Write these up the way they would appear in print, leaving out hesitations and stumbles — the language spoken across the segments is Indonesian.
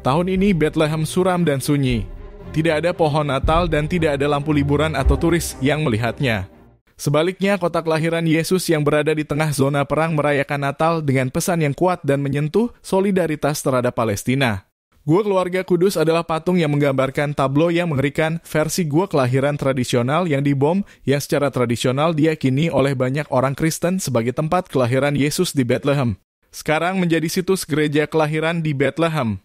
Tahun ini Bethlehem suram dan sunyi. Tidak ada pohon Natal dan tidak ada lampu liburan atau turis yang melihatnya. Sebaliknya, kota kelahiran Yesus yang berada di tengah zona perang merayakan Natal dengan pesan yang kuat dan menyentuh solidaritas terhadap Palestina. Gua Keluarga Kudus adalah patung yang menggambarkan tablo yang mengerikan versi gua kelahiran tradisional yang dibom yang secara tradisional diyakini oleh banyak orang Kristen sebagai tempat kelahiran Yesus di Bethlehem. Sekarang menjadi situs gereja kelahiran di Bethlehem.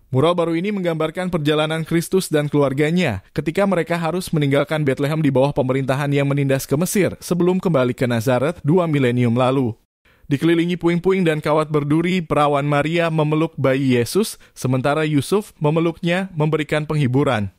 Mural baru ini menggambarkan perjalanan Kristus dan keluarganya ketika mereka harus meninggalkan Bethlehem di bawah pemerintahan yang menindas ke Mesir sebelum kembali ke Nazaret 2 milenium lalu. Dikelilingi puing-puing dan kawat berduri, perawan Maria memeluk bayi Yesus, sementara Yusuf memeluknya memberikan penghiburan.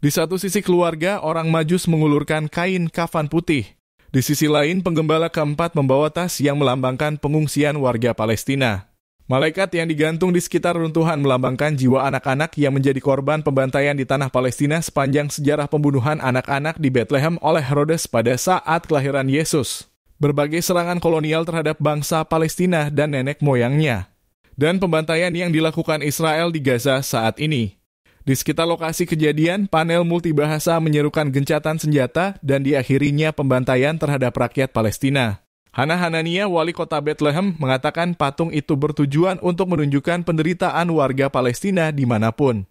Di satu sisi keluarga, orang Majus mengulurkan kain kafan putih. Di sisi lain, penggembala keempat membawa tas yang melambangkan pengungsian warga Palestina. Malaikat yang digantung di sekitar runtuhan melambangkan jiwa anak-anak yang menjadi korban pembantaian di tanah Palestina sepanjang sejarah pembunuhan anak-anak di Bethlehem oleh Herodes pada saat kelahiran Yesus. Berbagai serangan kolonial terhadap bangsa Palestina dan nenek moyangnya. Dan pembantaian yang dilakukan Israel di Gaza saat ini. Di sekitar lokasi kejadian, panel multibahasa menyerukan gencatan senjata dan diakhirinya pembantaian terhadap rakyat Palestina. Hana Hanania, wali kota Bethlehem, mengatakan patung itu bertujuan untuk menunjukkan penderitaan warga Palestina dimanapun.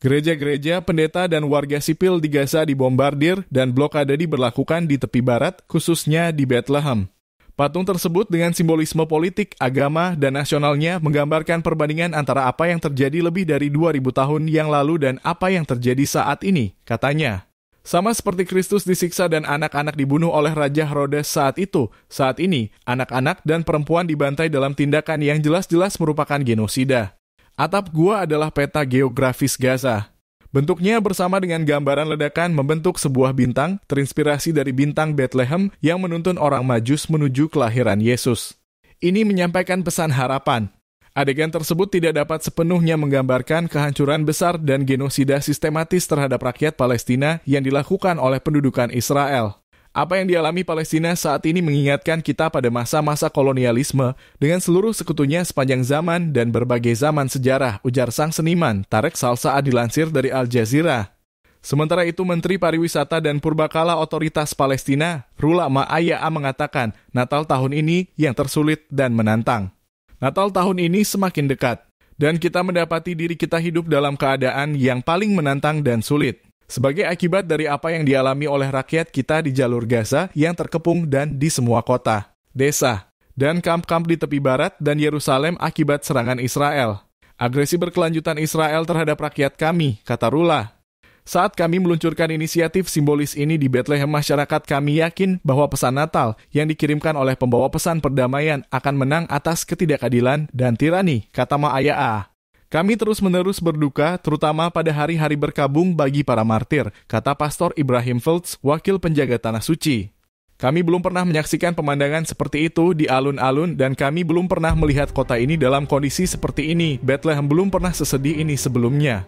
Gereja-gereja, pendeta, dan warga sipil di Gaza dibombardir dan blokade diberlakukan di tepi barat, khususnya di Bethlehem. Patung tersebut dengan simbolisme politik, agama, dan nasionalnya menggambarkan perbandingan antara apa yang terjadi lebih dari 2000 tahun yang lalu dan apa yang terjadi saat ini, katanya. Sama seperti Kristus disiksa dan anak-anak dibunuh oleh Raja Herodes saat itu, saat ini, anak-anak dan perempuan dibantai dalam tindakan yang jelas-jelas merupakan genosida. Atap gua adalah peta geografis Gaza. Bentuknya bersama dengan gambaran ledakan membentuk sebuah bintang, terinspirasi dari bintang Bethlehem yang menuntun orang Majus menuju kelahiran Yesus. Ini menyampaikan pesan harapan. Adegan tersebut tidak dapat sepenuhnya menggambarkan kehancuran besar dan genosida sistematis terhadap rakyat Palestina yang dilakukan oleh pendudukan Israel. Apa yang dialami Palestina saat ini mengingatkan kita pada masa-masa kolonialisme dengan seluruh sekutunya sepanjang zaman dan berbagai zaman sejarah, ujar sang seniman Tarek Salsaad dilansir dari Al Jazeera. Sementara itu, Menteri Pariwisata dan Purbakala Otoritas Palestina, Rula Ma'aya mengatakan Natal tahun ini yang tersulit dan menantang. Natal tahun ini semakin dekat, dan kita mendapati diri kita hidup dalam keadaan yang paling menantang dan sulit. Sebagai akibat dari apa yang dialami oleh rakyat kita di jalur Gaza yang terkepung dan di semua kota, desa, dan kamp-kamp di tepi barat dan Yerusalem akibat serangan Israel. Agresi berkelanjutan Israel terhadap rakyat kami, kata Rula. Saat kami meluncurkan inisiatif simbolis ini di Bethlehem, masyarakat kami yakin bahwa pesan Natal yang dikirimkan oleh pembawa pesan perdamaian akan menang atas ketidakadilan dan tirani, kata Ma'aya. Kami terus-menerus berduka, terutama pada hari-hari berkabung bagi para martir, kata Pastor Ibrahim Fultz, wakil penjaga Tanah Suci. Kami belum pernah menyaksikan pemandangan seperti itu di alun-alun dan kami belum pernah melihat kota ini dalam kondisi seperti ini. Bethlehem belum pernah sesedih ini sebelumnya.